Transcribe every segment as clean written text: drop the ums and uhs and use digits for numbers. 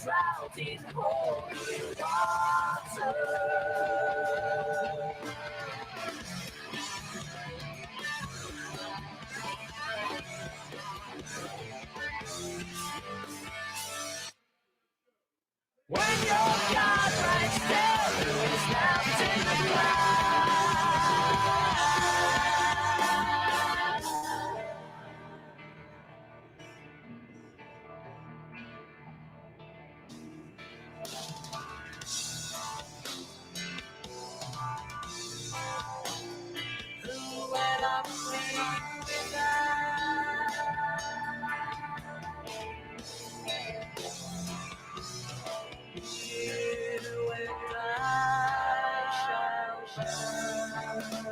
drowned in holy water. When your God breaks down, who is left in the who will I plead without? You and I shall shine.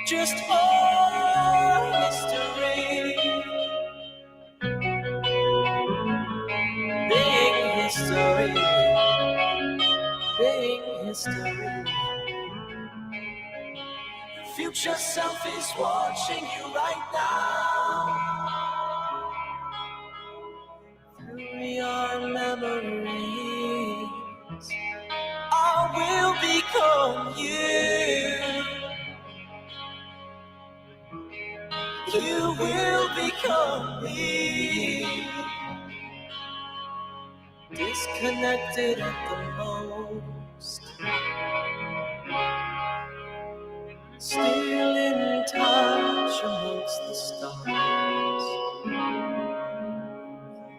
Just hold history, being history. Future self is watching you right now. Through your memories, I will become you. You will become me. Disconnected at the most, still in touch amongst the stars.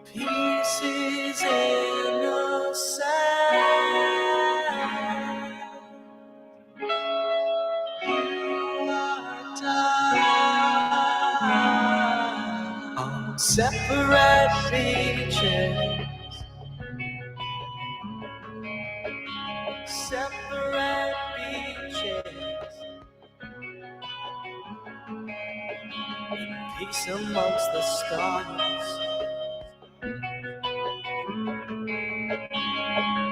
Pieces in the sand. You are time. On separate beaches, separate beaches, peace amongst the stars.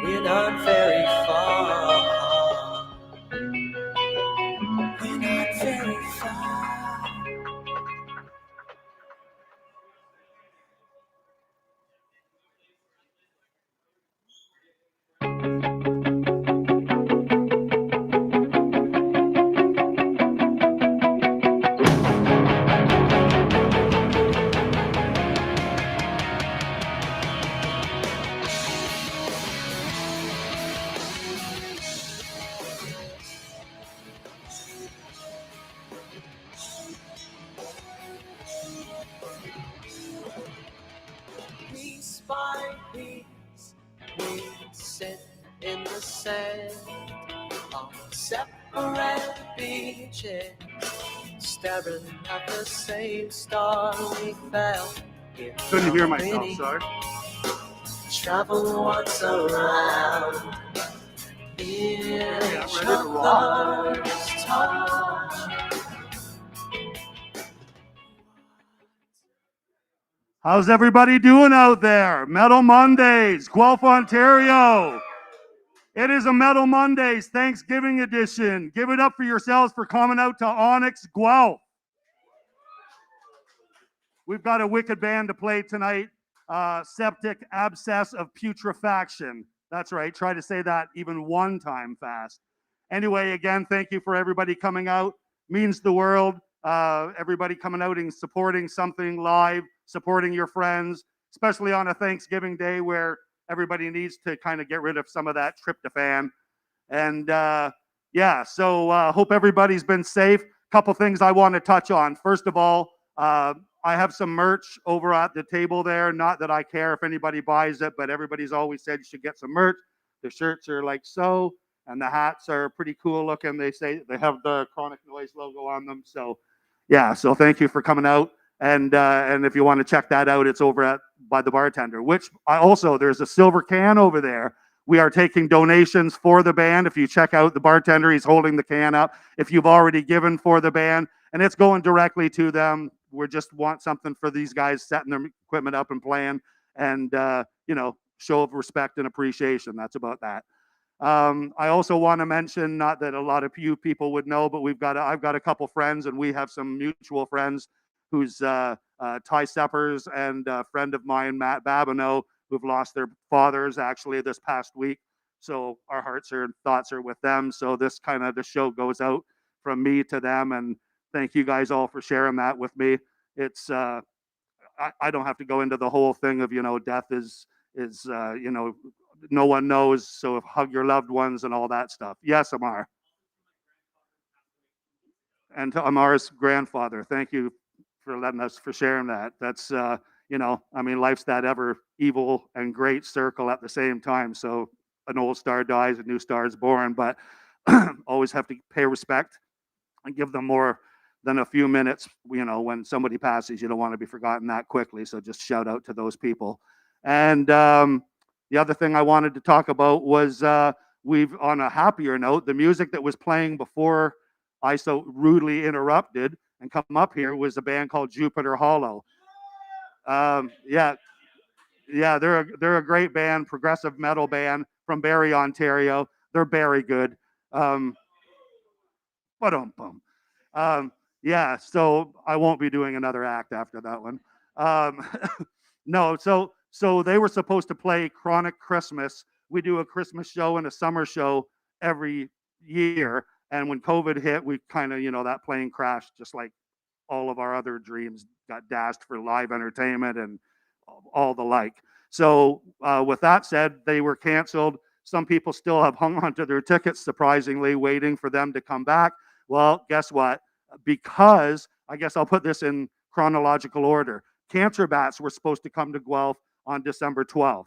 We're not very far. We're not very far. Piece by piece, we sit in the sand on separate beaches, staring at the same star we fell. Couldn't hear myself, sorry. Travel once around. Yeah, I'm ready to rock. Touch. How's everybody doing out there? Metal Mondays, Guelph, Ontario. It is a Metal Mondays Thanksgiving edition. Give it up for yourselves for coming out to Onyx Guelph. We've got a wicked band to play tonight. Septic Abscess of Putrefaction. That's right. Try to say that even one time fast. Anyway, again, thank you for everybody coming out. Means the world. Everybody coming out and supporting something live, supporting your friends, especially on a Thanksgiving day where everybody needs to kind of get rid of some of that tryptophan. And yeah, so hope everybody's been safe. Couple things I want to touch on. First of all, I have some merch over at the table there. Not that I care if anybody buys it, but everybody's always said you should get some merch. The shirts are like so, and the hats are pretty cool looking. They say they have the Chronic Noise logo on them. So yeah, so thank you for coming out. And if you want to check that out, it's over at by the bartender, which I also, there's a silver can over there. We are taking donations for the band. If you check out the bartender, he's holding the can up. If you've already given for the band, and it's going directly to them. We just want something for these guys setting their equipment up and playing, and show of respect and appreciation. That's about that. I also want to mention, not that a lot of you people would know, but I've got a couple friends, and we have some mutual friends who's Ty Seppers and a friend of mine, Matt Babineau, who've lost their fathers actually this past week. So our hearts and thoughts are with them. So this show goes out from me to them, and thank you guys all for sharing that with me. It's I don't have to go into the whole thing of death is no one knows. So hug your loved ones and all that stuff. Yes, Amar. And to Amar's grandfather, thank you for sharing that. That's life's that ever evil and great circle at the same time. So an old star dies, a new star is born, but always have to pay respect and give them more than a few minutes. When somebody passes, you don't want to be forgotten that quickly. So just shout out to those people. And the other thing I wanted to talk about was on a happier note, the music that was playing before I so rudely interrupted and come up here was a band called Jupiter Hollow. Yeah, Yeah, they're a great band, progressive metal band from Barrie, Ontario. They're very good. Um, ba-dum-bum. Um, yeah, so I won't be doing another act after that one. Um, no, so they were supposed to play Chronic Christmas. We do a Christmas show and a summer show every year, and when COVID hit, we kind of that plane crashed, just like all of our other dreams got dashed for live entertainment and all the like. So, with that said, they were canceled. Some people still have hung on to their tickets, surprisingly, waiting for them to come back. Well, guess what? Because I guess I'll put this in chronological order. Cancer Bats were supposed to come to Guelph on December 12th,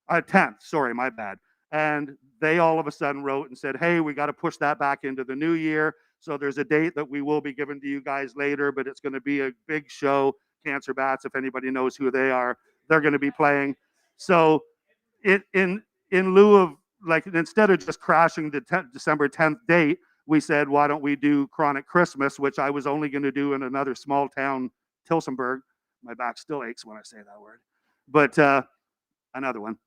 10th. Sorry, my bad. And they all of a sudden wrote and said, "Hey, we got to push that back into the new year." So there's a date that we will be giving to you guys later, but it's going to be a big show. Cancer Bats, if anybody knows who they are, they're going to be playing. So it in lieu of, like, instead of just crashing the December 10th date, we said, why don't we do Chronic Christmas, which I was only going to do in another small town, Tilsonburg. My back still aches when I say that word. But another one.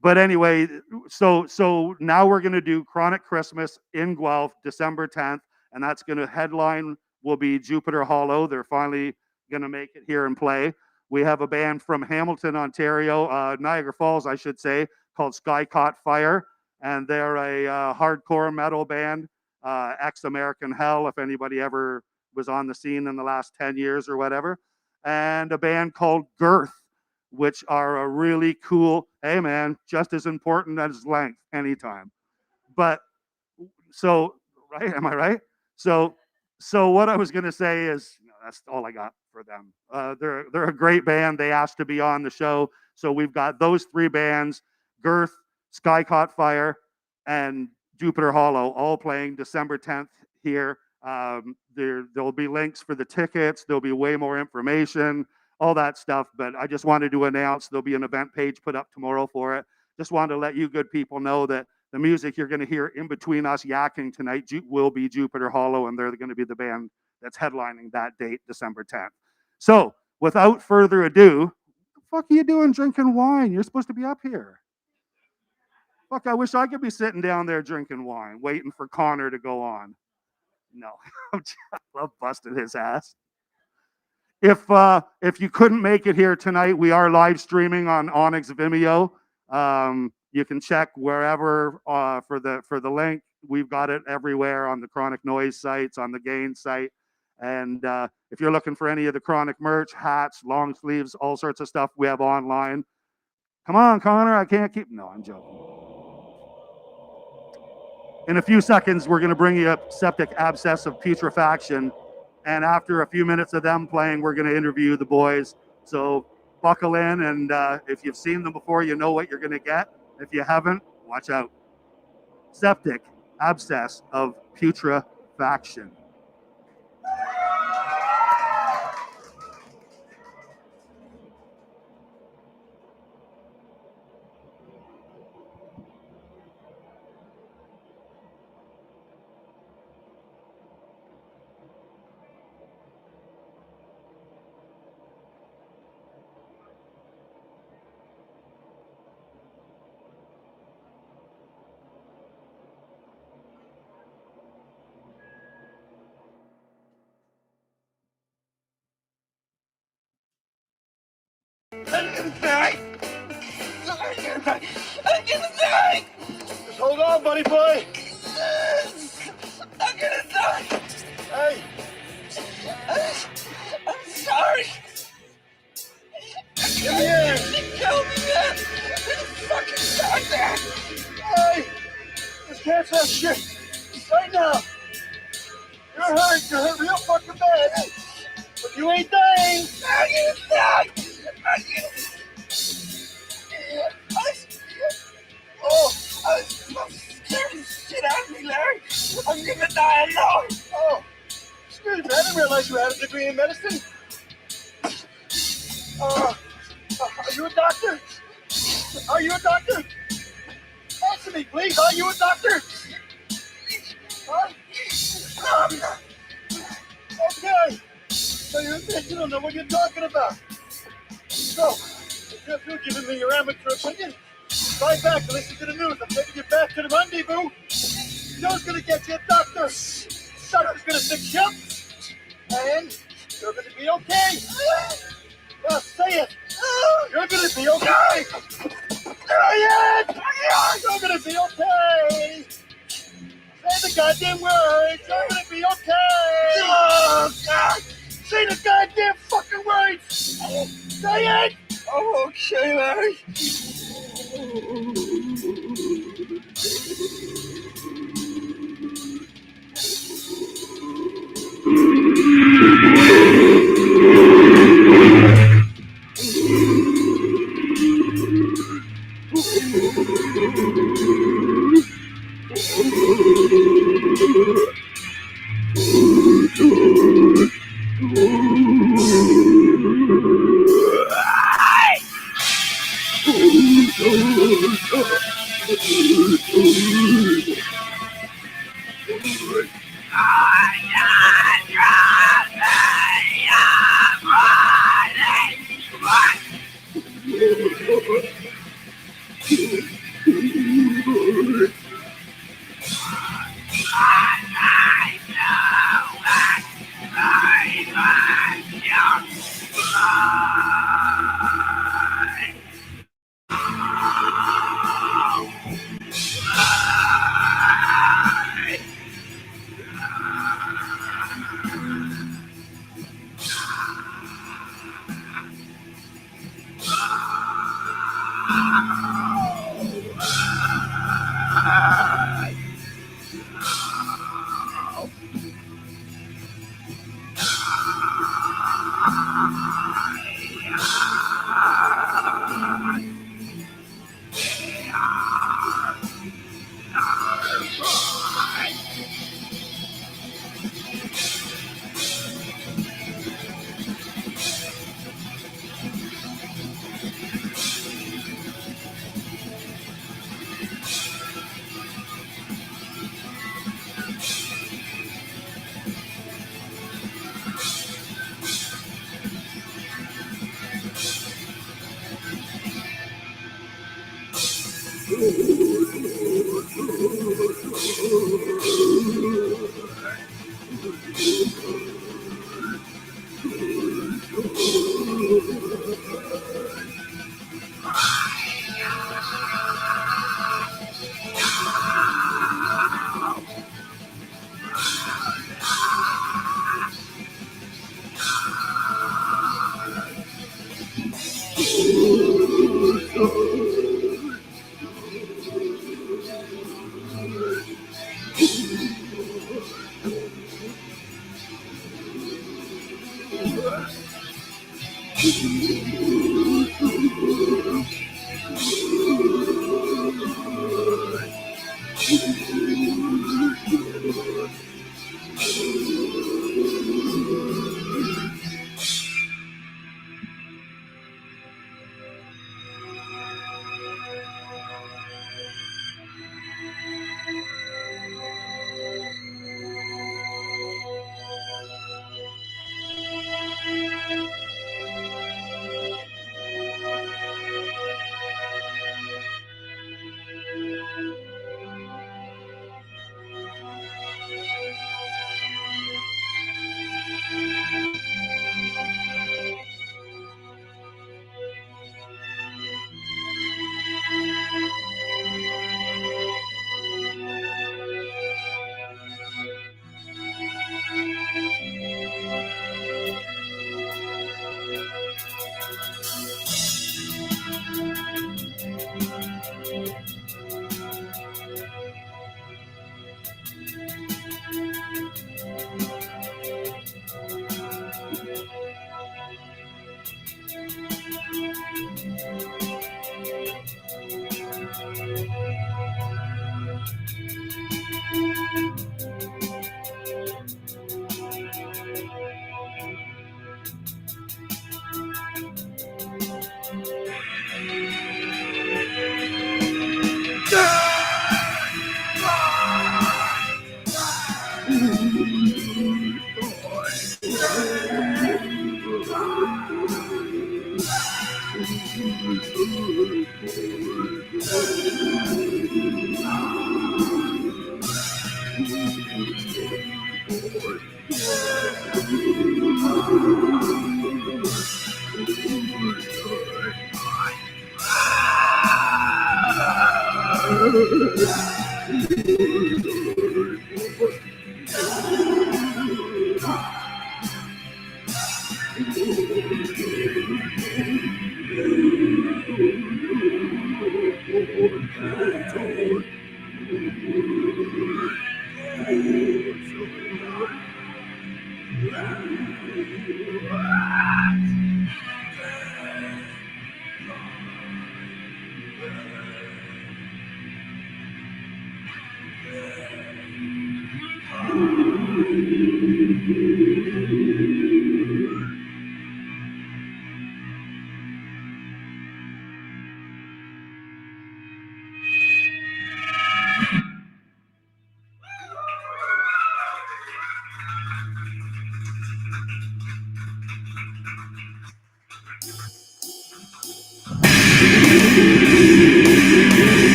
But anyway, so now we're going to do Chronic Christmas in Guelph, December 10th, and that's going to headline will be Jupiter Hollow. They're finally going to make it here and play. We have a band from Hamilton, Ontario, Niagara Falls, I should say, called Sky Caught Fire, and they're a hardcore metal band, ex-American Hell, if anybody ever was on the scene in the last 10 years or whatever, and a band called Girth, which are a really cool, hey man, just as important as length anytime. But so, right? Am I right? So what I was gonna say is that's all I got for them. They're a great band. They asked to be on the show, so we've got those three bands: Girth, Sky Caught Fire, and Jupiter Hollow, all playing December 10th here. There'll be links for the tickets. There'll be way more information, all that stuff. But I just wanted to announce there'll be an event page put up tomorrow for it. Just wanted to let you good people know that the music you're going to hear in between us yakking tonight will be Jupiter Hollow, and they're going to be the band that's headlining that date, December 10th. So, without further ado, what the fuck are you doing drinking wine? You're supposed to be up here. Fuck, I wish I could be sitting down there drinking wine, waiting for Connor to go on. No, I love busting his ass. If you couldn't make it here tonight, we are live streaming on Onyx Vimeo. You can check wherever for the link. We've got it everywhere on the Chronic Noise sites, on the Gain site. And if you're looking for any of the Chronic merch, hats, long sleeves, all sorts of stuff, we have online. Come on, Connor, I can't keep. No, I'm joking. In a few seconds, we're going to bring you up Septic Abscess of Putrefaction. And after a few minutes of them playing, we're going to interview the boys. So buckle in, and if you've seen them before, you know what you're going to get. If you haven't, watch out. Septic Abscess of Putrefaction. I'm gonna die. I'm gonna die. Just hold on, buddy boy. I'm gonna die. Hey, I'm sorry. yeah. Kill me, man. Fucking doctor. Hey, this can't have shit. Right now. You're hurt. You're hurt real fucking bad. But you ain't dying. I'm gonna die. I'm gonna... I'm scared the shit out of me, Larry. I'm gonna die alone. Oh, excuse me. I didn't realize you had a degree in medicine. Are you a doctor? Are you a doctor? Answer me, please. Are you a doctor? Huh? Okay. So you don't know what you're talking about. So, You're giving me your amateur opinion. Lie back and listen to the news. I'm taking you back to the rendezvous. You know who's going to get you a doctor. Doctor's going to fix you up. And you're going to be okay. Now say it. You're going to be okay. You're going to be okay. Say the goddamn words. You're going to be okay. Oh, God. Say the goddamn fucking words. Say it. Oh, okay, Larry.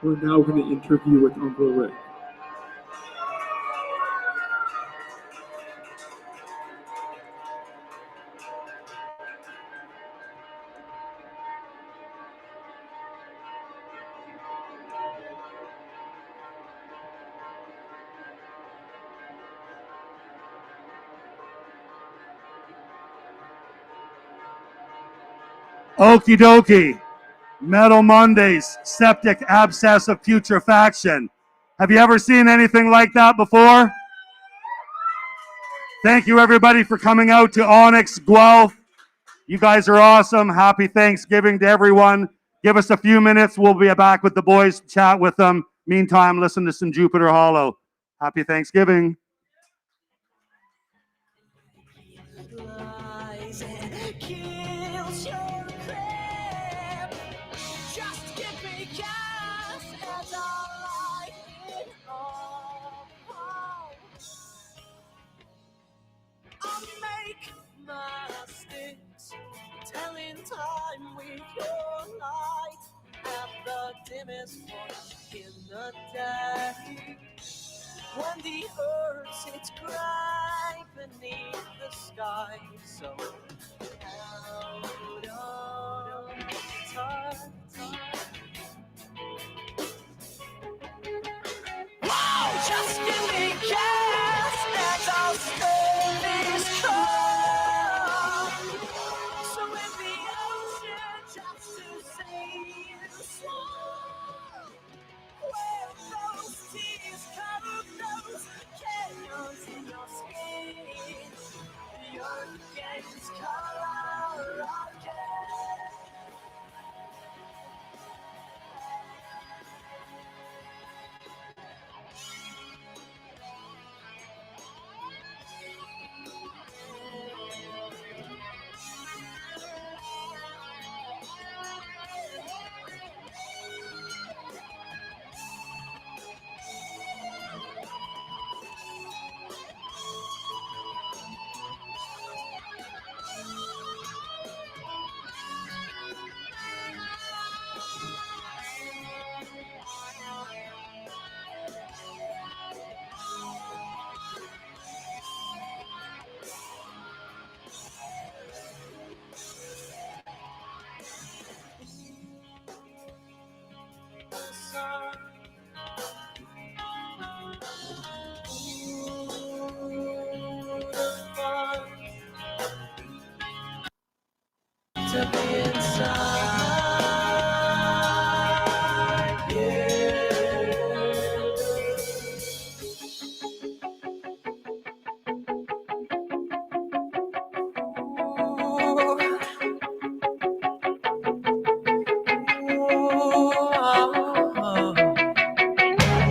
We're now going to interview with Uncle Rick. Okie dokie. Metal Mondays, septic abscess of putrefaction. Have you ever seen anything like that before? Thank you, everybody, for coming out to Onyx Guelph. You guys are awesome. Happy Thanksgiving to everyone. Give us a few minutes. We'll be back with the boys, chat with them. Meantime, listen to some Jupiter Hollow. Happy Thanksgiving. Lies and kills your crib. Just give me gas as I light it up. I'll make my sticks, telling time with your light at the dimmest point in the day. When the earth sits gray beneath the sky, so out of touch. Whoa, just give me gas and I'll stay this car. So in the ocean, just to see you swim. With those tears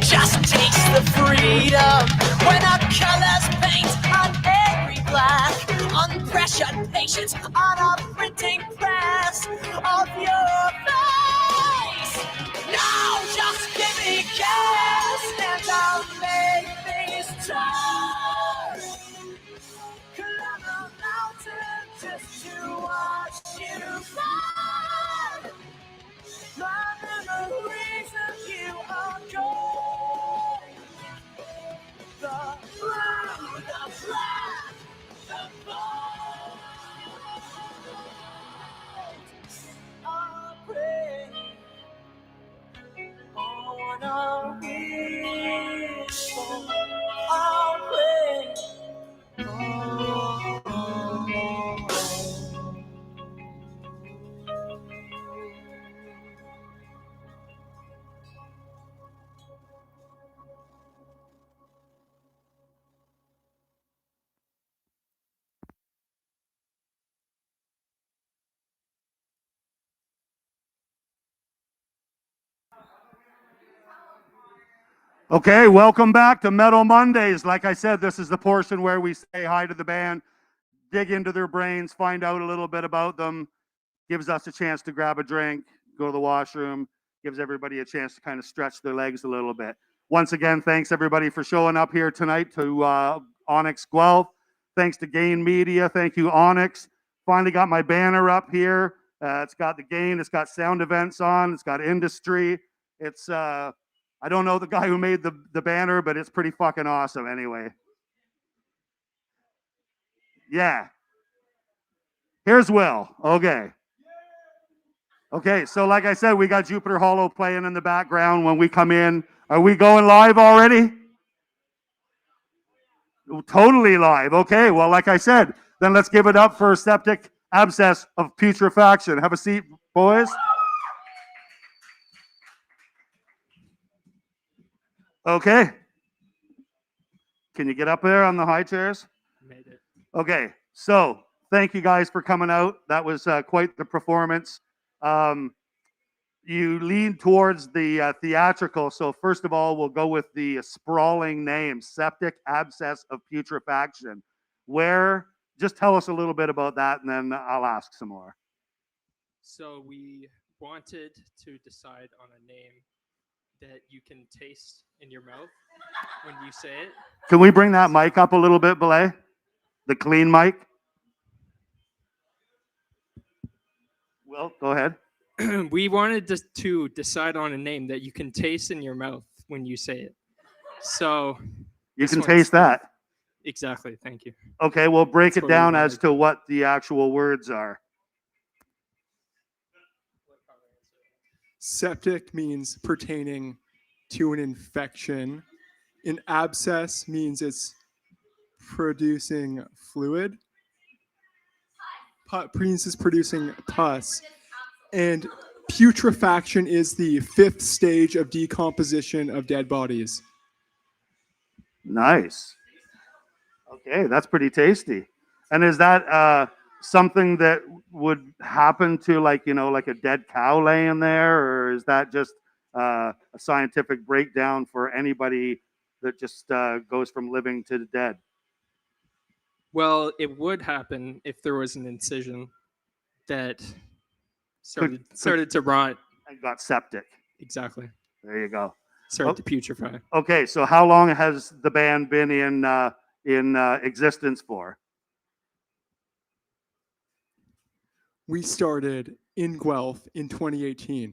just taste the freedom when our colors paint on every black, unpressured patience on a printing press of your face. Now just give me gas and I'll make things turn. Climb a mountain just to watch you burn. My memories of you are gone. The blue, the black, the gold. I'll pray on a wishful. I'll pray. Okay, welcome back to Metal Mondays. Like I said, this is the portion where we say hi to the band, dig into their brains, find out a little bit about them, gives us a chance to grab a drink, go to the washroom, gives everybody a chance to kind of stretch their legs a little bit. Once again, thanks everybody for showing up here tonight to Onyx Guelph. Thanks to Gain Media. Thank you, Onyx. Finally got my banner up here. It's got the Gain. It's got sound events on. It's got industry. It's I don't know the guy who made the banner, but it's pretty fucking awesome anyway. Yeah. Here's Will. Okay. Okay, so like I said, we got Jupiter Hollow playing in the background when we come in. Are we going live already? Totally live. Okay, well, like I said, then let's give it up for Septic Abscess of Putrefaction. Have a seat, boys. Okay. Can you get up there on the high chairs? Made it. Okay, so thank you guys for coming out. That was quite the performance. You lean towards the theatrical. So first of all, we'll go with the sprawling name, Septic Abscess of Putrefaction. Where, just tell us a little bit about that and then I'll ask some more. So we wanted to decide on a name that you can taste in your mouth when you say it. Can we bring that mic up a little bit, Belay? The clean mic? Will, go ahead. We wanted to decide on a name that you can taste in your mouth when you say it. So You this can one's- taste that. Exactly. Thank you. Okay, we'll break That's it what we down as wanted. to what the actual words are. Septic means pertaining to an infection. An abscess means it's producing fluid. Penis is producing pus. And putrefaction is the 5th stage of decomposition of dead bodies. Nice. Okay, that's pretty tasty. And is that something that would happen to like a dead cow laying there, or is that just a scientific breakdown for anybody that just goes from living to the dead? Well, it would happen if there was an incision that started to rot. And got septic. Exactly. There you go. Started to putrefy. Okay, so how long has the band been in existence for? We started in Guelph in 2018.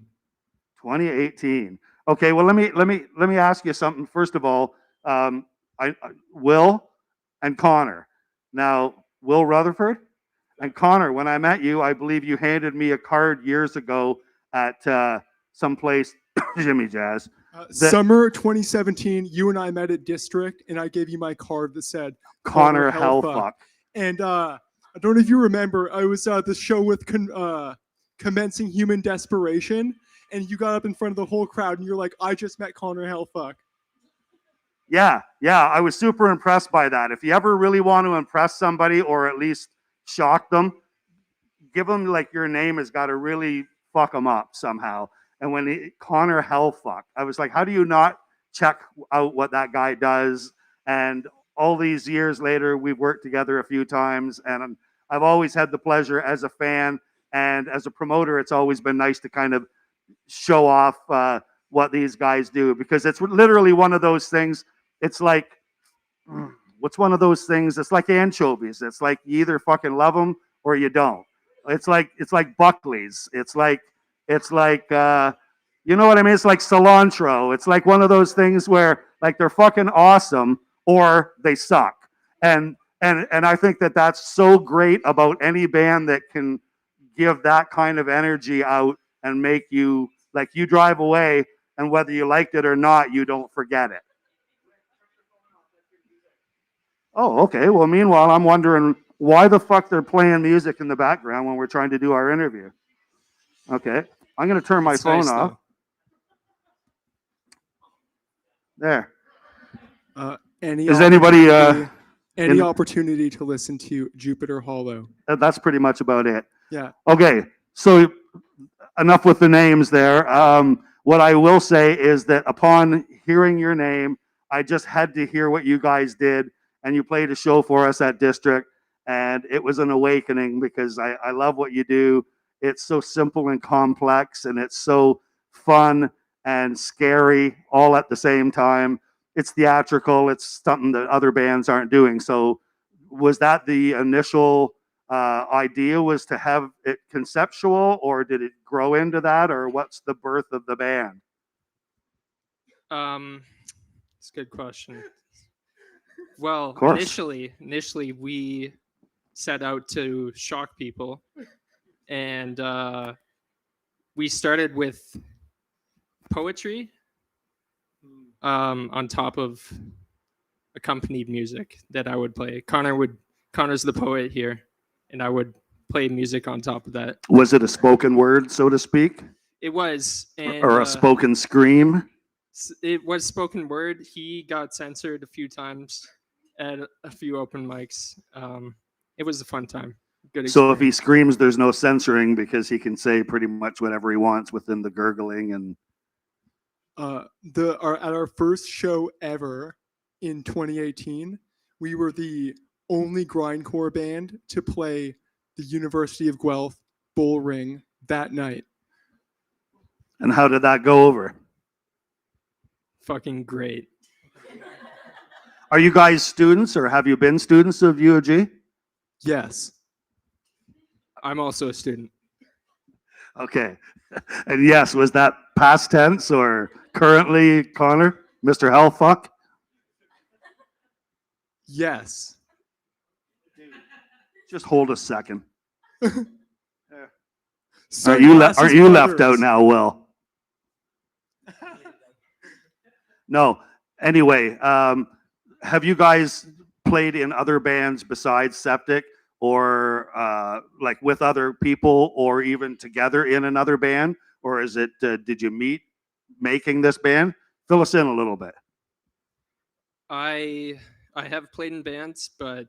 2018. Okay, well let me ask you something. First of all, Will and Connor. Now, Will Rutherford and Connor, when I met you, I believe you handed me a card years ago at someplace, Jimmy Jazz. Summer 2017, you and I met at District, and I gave you my card that said Connor Hellfuck. And I don't know if you remember, I was at the show with Commencing Human Desperation, and you got up in front of the whole crowd, and you're like, I just met Connor Hellfuck. Yeah, I was super impressed by that. If you ever really want to impress somebody or at least shock them, give them like your name has got to really fuck them up somehow. And when Connor Hellfuck, I was like, how do you not check out what that guy does. And all these years later, we've worked together a few times, and I've always had the pleasure as a fan and as a promoter. It's always been nice to kind of show off what these guys do, because it's literally one of those things. It's like, what's one of those things? It's like anchovies. It's like you either fucking love them or you don't. It's like Buckley's. It's like you know what I mean? It's like cilantro. It's like one of those things where like they're fucking awesome or they suck. And I think that that's so great about any band that can give that kind of energy out and make you, like, you drive away, and whether you liked it or not, you don't forget it. Oh, okay. Well, meanwhile, I'm wondering why the fuck they're playing music in the background when we're trying to do our interview. Okay. I'm going to turn my It's phone nice, off. though. There. Any Is anybody, any in- opportunity to listen to Jupiter Hollow? That's pretty much about it. Yeah. Okay. So enough with the names there. What I will say is that upon hearing your name, I just had to hear what you guys did, and you played a show for us at District, and it was an awakening because I love what you do. It's so simple and complex, and it's so fun and scary all at the same time. It's theatrical. It's something that other bands aren't doing. So was that the initial idea, was to have it conceptual, or did it grow into that, or what's the birth of the band? It's a good question. Well, course. initially we set out to shock people, and we started with poetry on top of accompanied music that I would play. Connor's the poet here, and I would play music on top of that. Was it a spoken word, so to speak, It was, and or a spoken scream? it was spoken word. He got censored a few times at a few open mics. It was a fun time. Good So if he experience. screams, there's no censoring because he can say pretty much whatever he wants within the gurgling. And At our first show ever in 2018, we were the only grindcore band to play the University of Guelph Bull Ring that night. how did that go over? Fucking great. Are you guys students, or have you been students of U of G? Yes. I'm also a student. Okay. And yes, was that past tense or currently, Connor? Mr. Hellfuck? Yes. Just hold a second. Sunglasses Aren't you left brothers. out now, Will? No. Anyway, have you guys played in other bands besides Septic, or like with other people, or even together in another band? Or is it, did you meet making this band? Fill us in a little bit. I have played in bands, but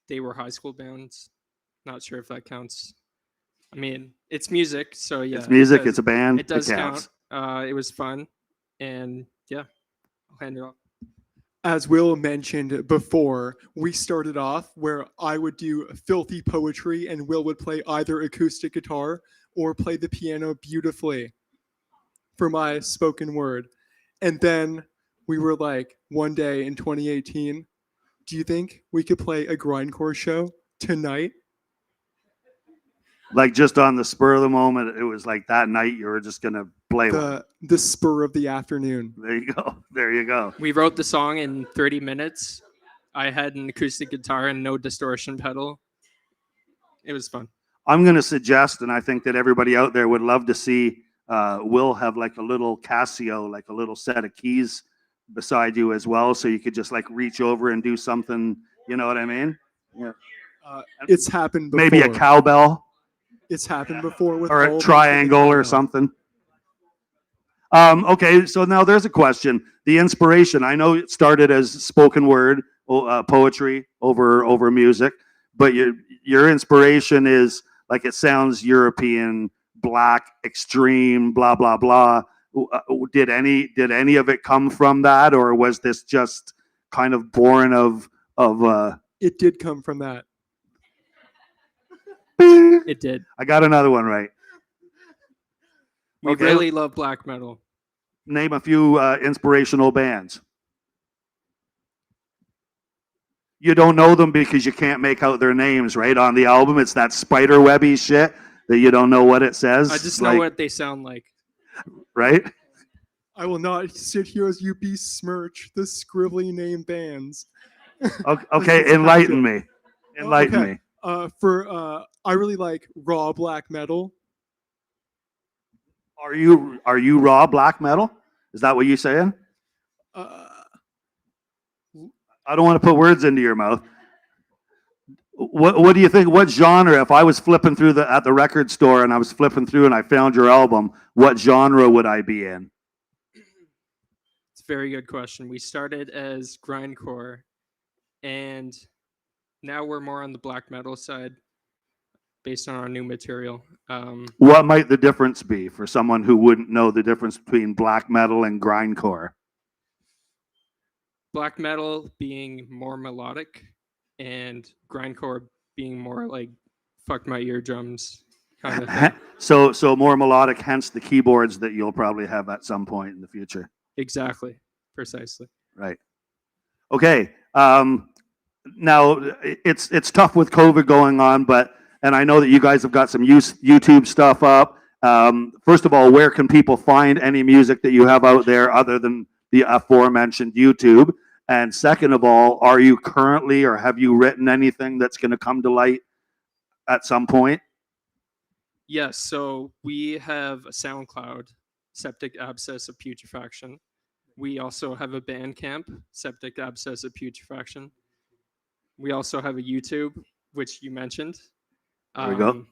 they were high school bands. Not sure if that counts. I mean, it's music, so yeah. It's music, it does, it's a band. it does counts. count. It was fun, and yeah, I'll hand it off. As Will mentioned before, we started off where I would do filthy poetry and Will would play either acoustic guitar or play the piano beautifully for my spoken word. And then we were like, one day in 2018, do you think we could play a grindcore show tonight? Like just on the spur of the moment, it was like that night you were just gonna play one. The spur of the afternoon. There you go. There you go. We wrote the song in 30 minutes. I had an acoustic guitar and no distortion pedal. It was fun. I'm gonna suggest, and I think that everybody out there would love to see Will have like a little Casio, like a little set of keys beside you as well, so you could just like reach over and do something. You know what I mean? Yeah. It's happened before. Maybe a cowbell It's happened before with or all a the triangle or cowbell. something. Okay, so now there's a question. The inspiration. I know it started as spoken word, poetry over music, but your inspiration is like, it sounds European, black, extreme, blah blah blah. Did any of it come from that, or was this just kind of born of It did come from that. It did. I got another one right. We Okay. really love black metal. Name a few inspirational bands. You don't know them because you can't make out their names, right? On the album, it's that spider webby shit that you don't know what it says. I just know what they sound like. Right? I will not sit here as you besmirch the scribbly name bands. Okay, This is enlighten factual. me. Enlighten Okay. me. I really like raw black metal. Are you raw black metal? Is that what you're saying? Uh, I don't want to put words into your mouth. What do you think? What genre? If I was flipping through at the record store and I was flipping through and I found your album, what genre would I be in? It's a very good question. We started as grindcore, and now we're more on the black metal side, based on our new material. What might the difference be for someone who wouldn't know the difference between black metal and grindcore? Black metal being more melodic, and grindcore being more like fuck my eardrums kind of thing. So more melodic, hence the keyboards that you'll probably have at some point in the future. Exactly, precisely. Right. Okay. Now it's tough with COVID going on, and I know that you guys have got some YouTube stuff up. First of all, where can people find any music that you have out there other than the aforementioned YouTube? And second of all, are you currently or have you written anything that's going to come to light at some point? Yes, so we have a SoundCloud, Septic Abscess of Putrefaction. We also have a Bandcamp, Septic Abscess of Putrefaction. We also have a YouTube, which you mentioned. There we go.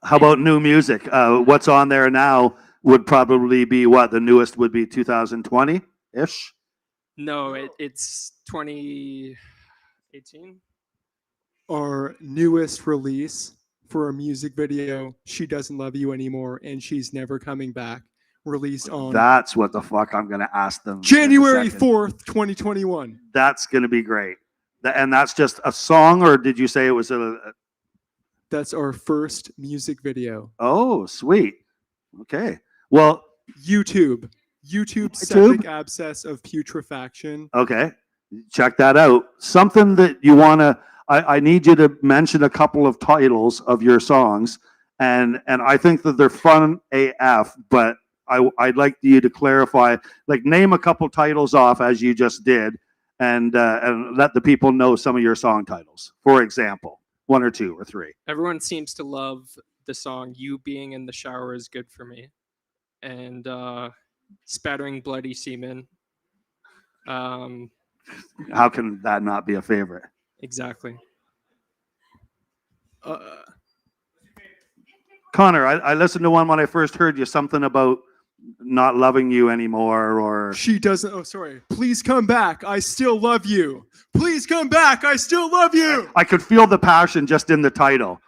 How about new music? What's on there now would probably be what? The newest would be 2020-ish? No, it's 2018. Our newest release for a music video, She Doesn't Love You Anymore and She's Never Coming Back, released on That's what the fuck I'm going to ask them. in a January second. 4th, 2021. That's going to be great. And that's just a song, or did you say it was a? That's our first music video. Oh, sweet. Okay. Well, YouTube YouTube? Septic Abscess of Putrefaction. okay. Check that out. Something that you want to. I need you to mention a couple of titles of your songs, and I think that they're fun AF. But I'd like you to clarify, like name a couple titles off as you just did, and let the people know some of your song titles. For example, 1 or 2 or 3. Everyone seems to love the song "You Being in the Shower Is Good for Me," and "Spattering Bloody Semen." How can that not be a favorite? Exactly. Connor, I listened to one when I first heard you, something about not loving you anymore, or She doesn't. Oh, sorry. Please come back. I still love you. Please come back. I still love you. I could feel the passion just in the title.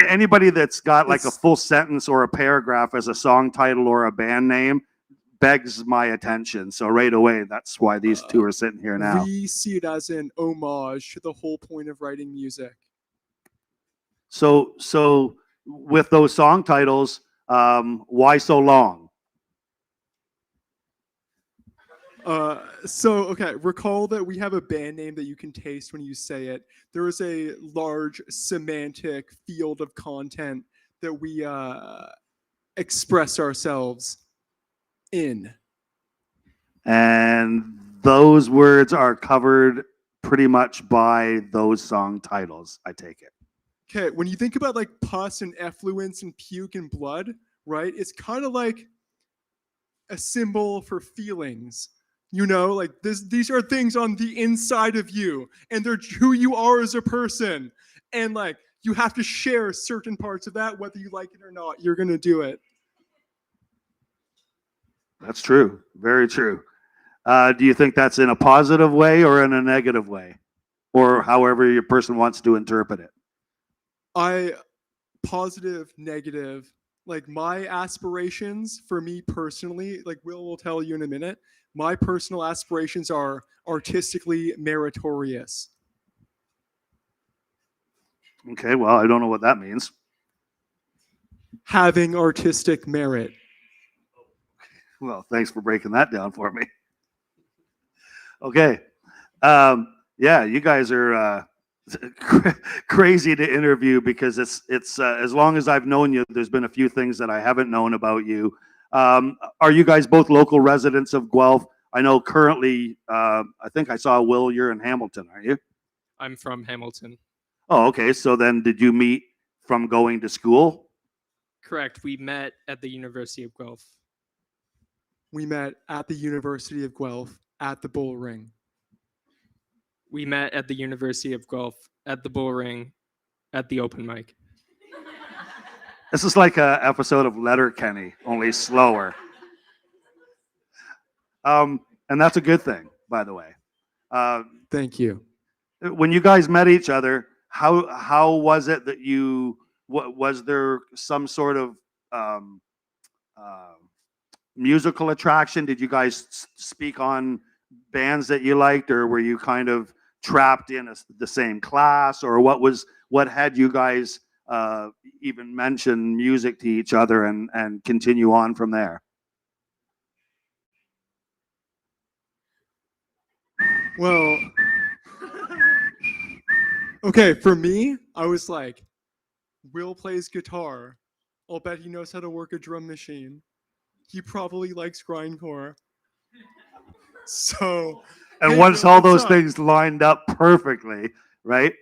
Anybody that's got like a It's- full sentence or a paragraph as a song title or a band name begs my attention. So right away, that's why these two are sitting here now. We see it as an homage to the whole point of writing music. So with those song titles, why so long? Okay, recall that we have a band name that you can taste when you say it. There is a large semantic field of content that we express ourselves in. And those words are covered pretty much by those song titles, I take it. Okay, when you think about like pus and effluence and puke and blood, right? It's kind of like a symbol for feelings. You know, like these are things on the inside of you, and they're who you are as a person. And like you have to share certain parts of that, whether you like it or not. You're gonna do it. That's true. Very true. Do you think that's in a positive way or in a negative way? Or however your person wants to interpret it? Positive, negative. like my aspirations for me personally, like Will tell you in a minute, my personal aspirations are artistically meritorious. Okay, well, I don't know what that means. Having artistic merit. Well, thanks for breaking that down for me. Okay. Yeah, you guys are crazy to interview because it's as long as I've known you, there's been a few things that I haven't known about you. Are you guys both local residents of Guelph? I know currently, I think I saw Will, you're in Hamilton, aren't you? I'm from Hamilton. Oh, okay. So then did you meet from going to school? Correct. We met at the University of Guelph. We met at the University of Guelph at the Bull Ring. We met at the University of Guelph at the Bull Ring at the open mic. This is like an episode of Letterkenny, only slower. And that's a good thing, by the way. Thank you. When you guys met each other, how was it that you, was there some sort of musical attraction? Did you guys speak on bands that you liked, or were you kind of trapped in the same class, or what had you guys even mention music to each other and continue on from there? Well, okay, for me, I was like, Will plays guitar. I'll bet he knows how to work a drum machine. He probably likes grindcore. So, And hey, once Will, all what's those up? things lined up perfectly, right?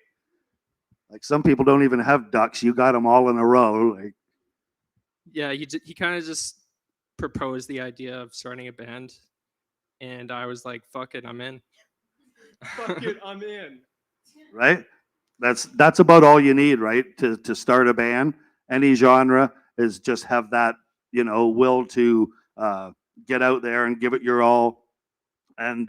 Like some people don't even have ducks. You got them all in a row. Like, Yeah, he kind of just proposed the idea of starting a band, and I was like, "Fuck it, I'm in." Fuck it, I'm in. right? That's about all you need, right? To start a band, any genre, is just have that, will to get out there and give it your all, and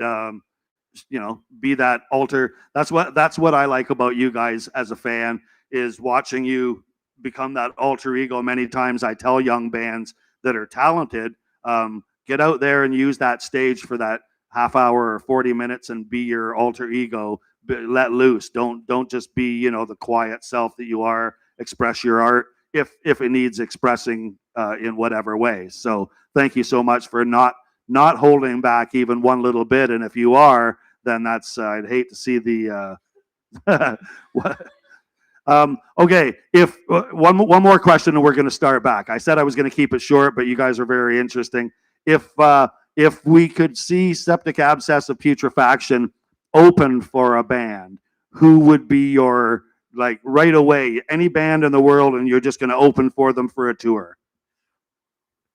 be that alter. That's what I like about you guys as a fan, is watching you become that alter ego. Many times I tell young bands that are talented, get out there and use that stage for that half hour or 40 minutes and be your alter ego. Let loose. Don't just be the quiet self that you are. Express your art if it needs expressing in whatever way. So thank you so much for not holding back even one little bit. And if you are, then that's I'd hate to see the okay, if one more question and we're going to start back. I said I was going to keep it short, but you guys are very interesting. If we could see Septic Abscess of Putrefaction open for a band, who would be your, like, right away, any band in the world, and you're just going to open for them for a tour?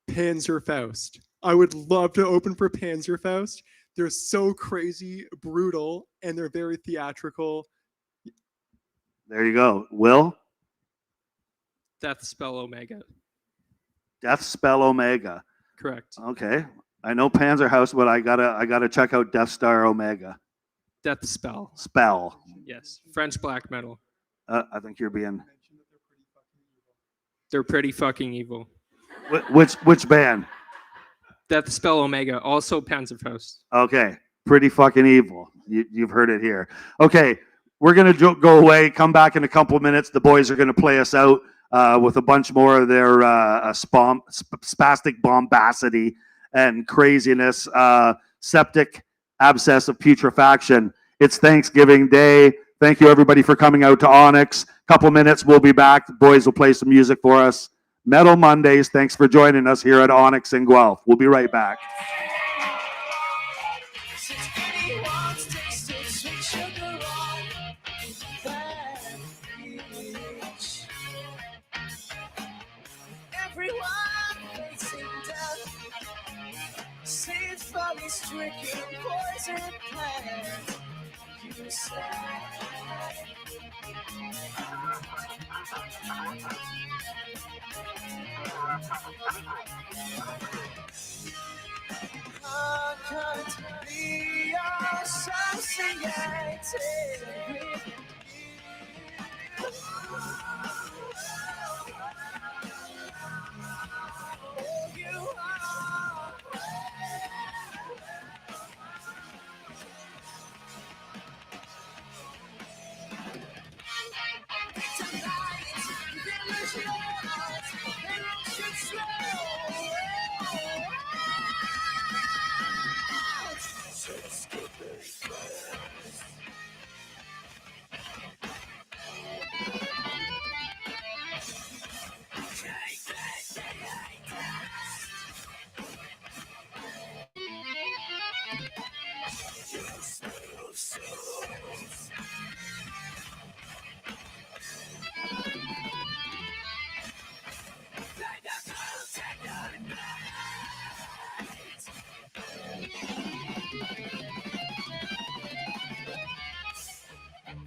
Panzerfaust. I would love to open for Panzerfaust. They're so crazy, brutal, and they're very theatrical. There you go. Will? Death Spell Omega. Death Spell Omega. Correct. Okay. I know Panzerhaus, but I gotta check out Death Star Omega. Death Spell. Spell. Yes. French black metal. I think you're being. They're pretty fucking evil. Which band? Death Spell Omega. Also Panzerfaust. Okay. Pretty fucking evil. You've heard it here. Okay. We're going to go away, come back in a couple of minutes. The boys are going to play us out with a bunch more of their spastic bombacity and craziness. Septic Abscess of Putrefaction. It's Thanksgiving Day. Thank you, everybody, for coming out to Onyx. Couple minutes, we'll be back. The boys will play some music for us. Metal Mondays. Thanks for joining us here at Onyx in Guelph. We'll be right back. Since anyone's tasted sweet sugar on that beach, everyone facing death, seeds from these stricken poison plant. You said, can't be associated with you.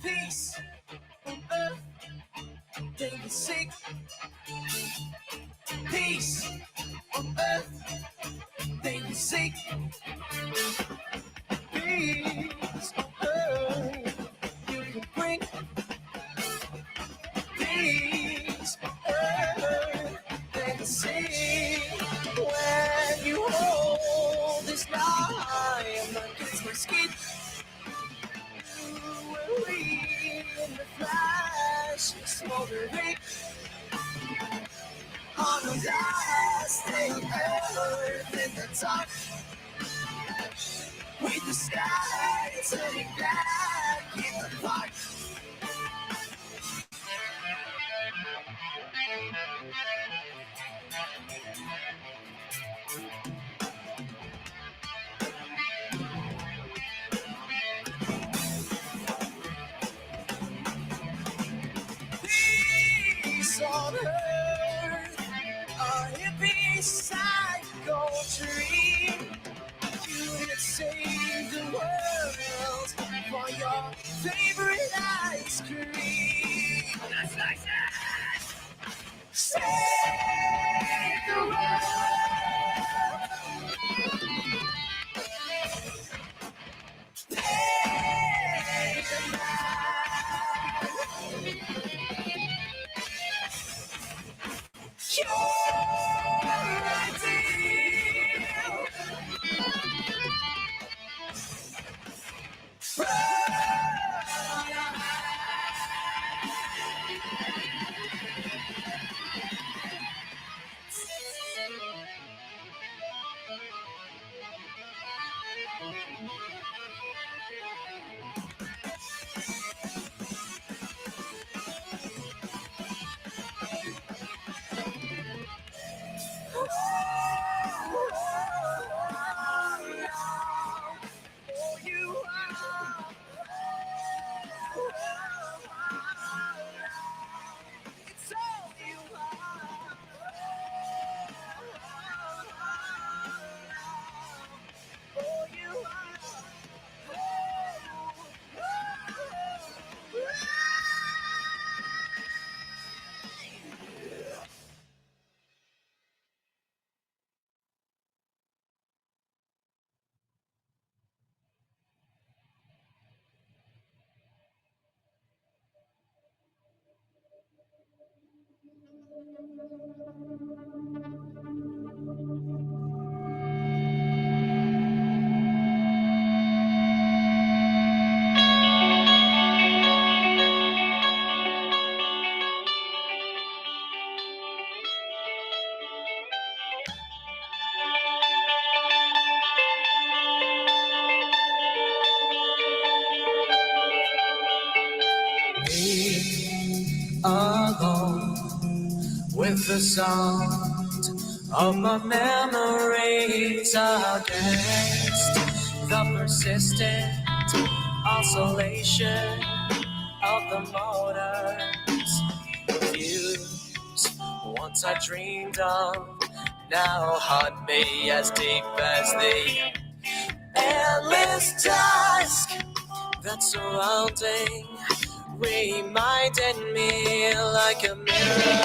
Peace on earth, they will seek. Peace on earth, they will seek. Peace on earth, you can bring. Peace on earth, they will seek. When you hold this knife against my skin, you will read in the flash, smoldering. On the last day of earth in the dark, with the sky turning black in the park. Peace on earth, a hippie psycho dream. You would save the world for your favorite ice cream. That's like that. Save the world. Save the night. Your ideal. Alone with the sound of my memories against the persistent oscillation of the motors. Views once I dreamed of now haunt me as deep as the endless dusk that's surrounding, reminding me like a mirror.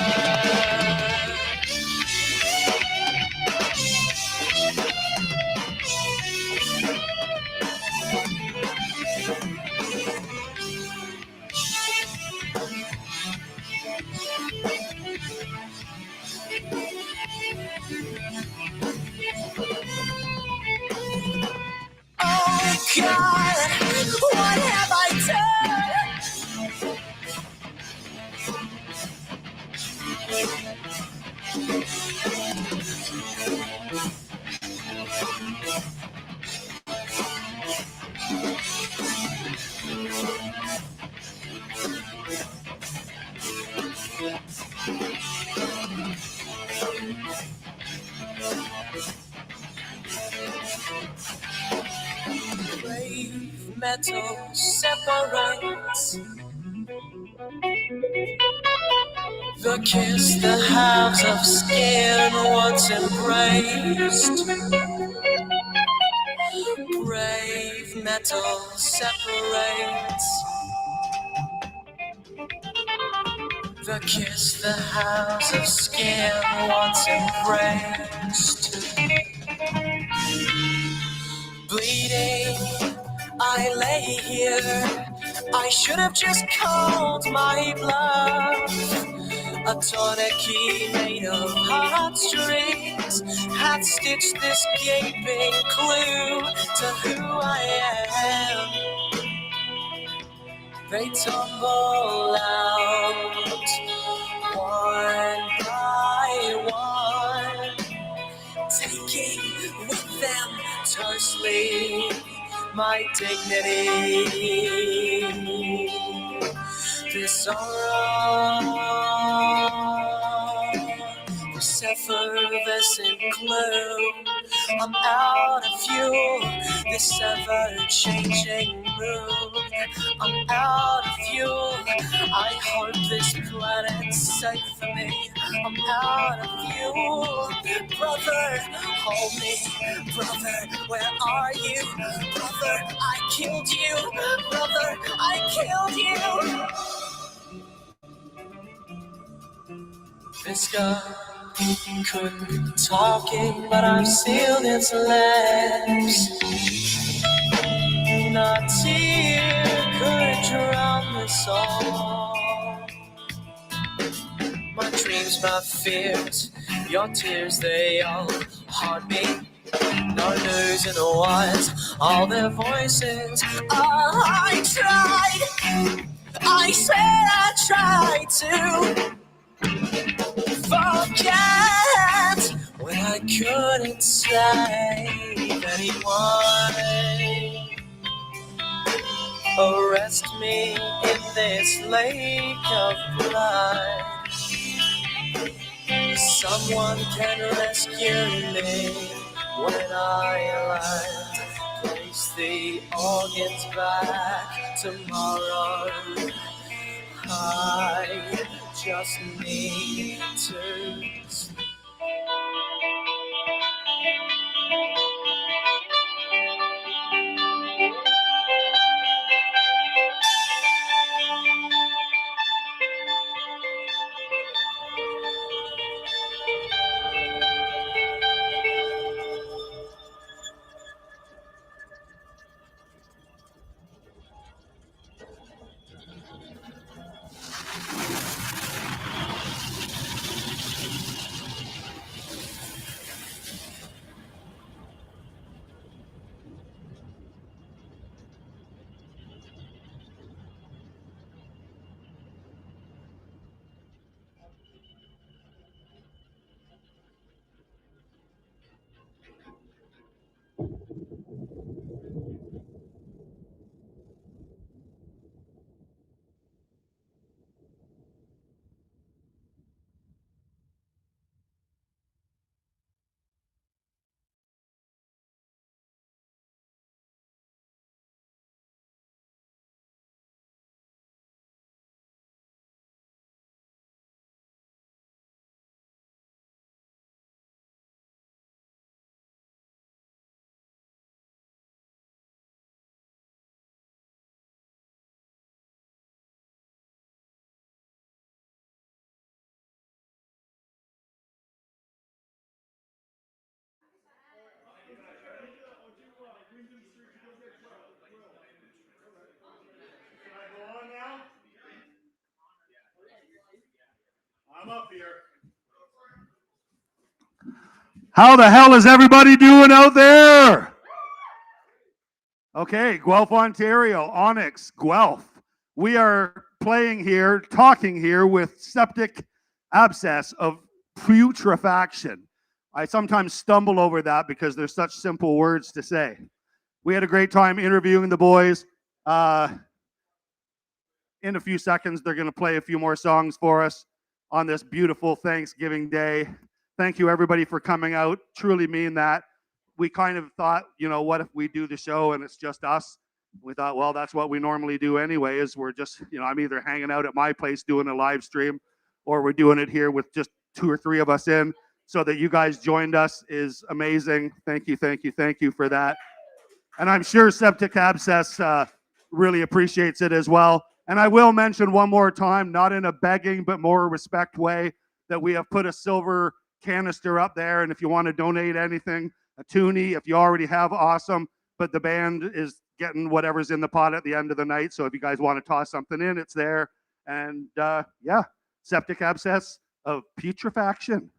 Oh God, what have I done? brave metal separates the kiss the halves of skin once embraced. Brave metal separates the kiss the halves of skin once embraced. Bleeding, I lay here. I should have just called my bluff. A tourniquet made of heartstrings had stitched this gaping clue to who I am. They tumble out one by one, taking with them tersely my dignity. This sorrow, this effervescent glow. I'm out of fuel, this ever-changing mood. I'm out of fuel, I hope this planet's safe for me. I'm out of fuel, brother, hold me. Brother, where are you? Brother, I killed you. Brother, I killed you. This girl couldn't be talking, but I've sealed its lips. Not a tear could drown this song. My dreams, my fears, your tears, they all haunt me. No news in the wires, all their voices. I tried, I said I tried to forget when I couldn't save anyone. Arrest me in this lake of blood. Someone can rescue me when I land. Place the organs back tomorrow. I just need to sleep. I'm up here. How the hell is everybody doing out there? Okay, Guelph, Ontario, Onyx, Guelph. We are playing here, talking here with septic abscess of putrefaction. I sometimes stumble over that because they're such simple words to say. We had a great time interviewing the boys. In a few seconds, they're going to play a few more songs for us on this beautiful Thanksgiving Day. Thank you, everybody, for coming out. Truly mean that. We kind of thought, you know, what if we do the show and it's just us? We thought, well, that's what we normally do anyway, is we're just, I'm either hanging out at my place doing a live stream, or we're doing it here with just 2 or 3 of us in. So that you guys joined us is amazing. Thank you, thank you, thank you for that. And I'm sure Septic Abscess really appreciates it as well. And I will mention one more time, not in a begging, but more respect way, that we have put a silver canister up there. And if you want to donate anything, a toonie, if you already have, awesome. But the band is getting whatever's in the pot at the end of the night. So if you guys want to toss something in, it's there. And yeah, Septic Abscess of Putrefaction.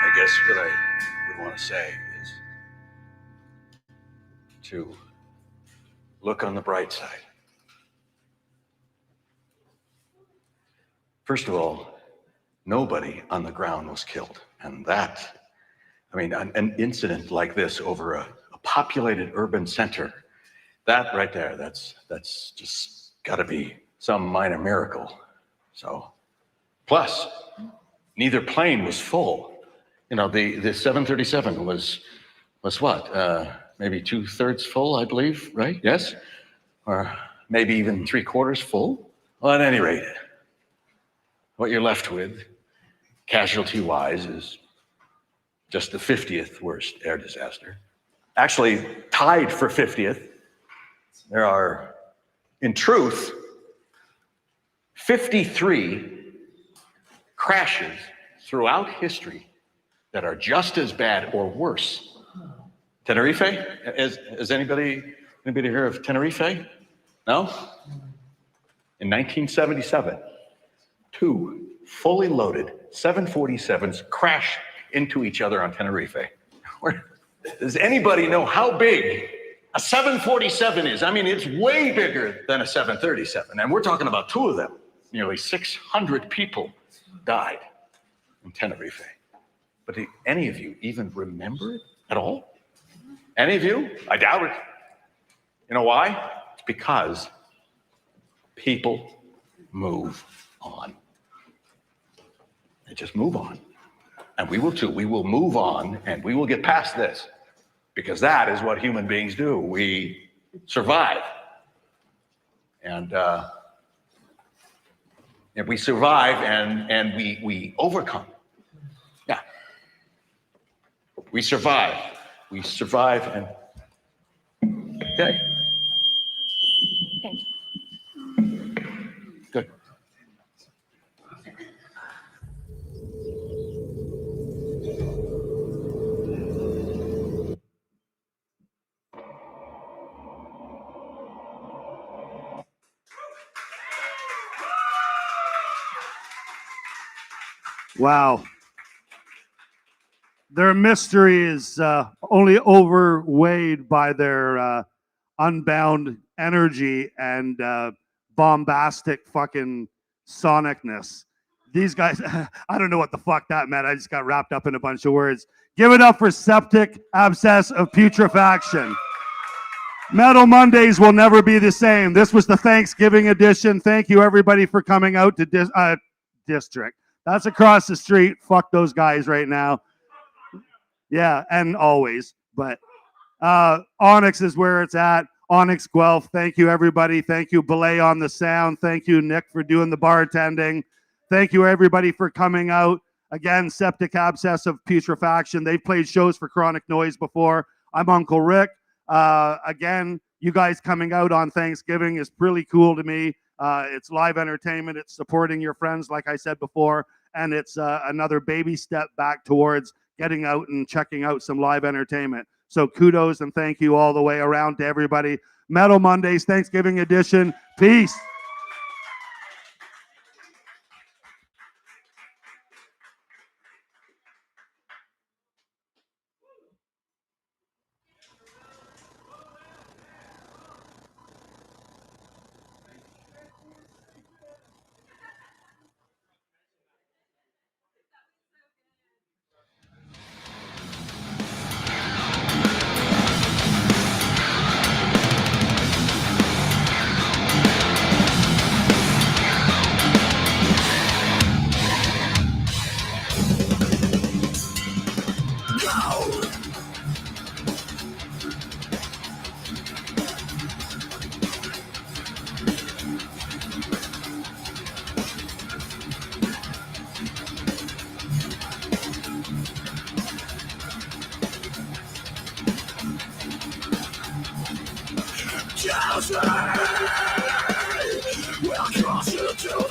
I guess what I would want to say is to look on the bright side. First of all, nobody on the ground was killed, and that I mean, an incident like this over a populated urban center, that right there, that's just got to be some minor miracle. So, plus, neither plane was full. You know, the 737 was what? Maybe 2/3 full, I believe, right? Yes? Or maybe even 3/4 full? Well, at any rate, what you're left with, casualty-wise, is just the 50th worst air disaster. Actually, tied for 50th, there are, in truth, 53 crashes throughout history that are just as bad or worse. Tenerife? Has anybody heard of Tenerife? No? In 1977, 2 fully loaded 747s crashed into each other on Tenerife. Does anybody know how big a 747 is? I mean, it's way bigger than a 737. And we're talking about 2 of them. Nearly 600 people died in Tenerife. But do any of you even remember it at all? Any of you? I doubt it. You know why? It's because people move on. They just move on. And we will too. We will move on and we will get past this, because that is what human beings do. We survive. And we survive and we overcome. Yeah. We survive. We survive and okay. Thank you. Good. Wow. Their mystery is only overweighed by their unbound energy and bombastic fucking sonicness. These guys, I don't know what the fuck that meant. I just got wrapped up in a bunch of words. Give it up for Septic Abscess of Putrefaction. Metal Mondays will never be the same. This was the Thanksgiving edition. Thank you, everybody, for coming out to District. That's across the street. Fuck those guys right now. Yeah, and always. But Onyx is where it's at. Onyx Guelph. Thank you, everybody. Thank you, Belay on the sound. Thank you, Nick, for doing the bartending. Thank you, everybody, for coming out. Again, Septic Abscess of Putrefaction. They've played shows for Chronic Noise before. I'm Uncle Rick. Again, you guys coming out on Thanksgiving is really cool to me. It's live entertainment. It's supporting your friends, like I said before. And it's another baby step back towards getting out and checking out some live entertainment. So kudos and thank you all the way around to everybody. Metal Mondays, Thanksgiving edition. Peace. We'll cross you to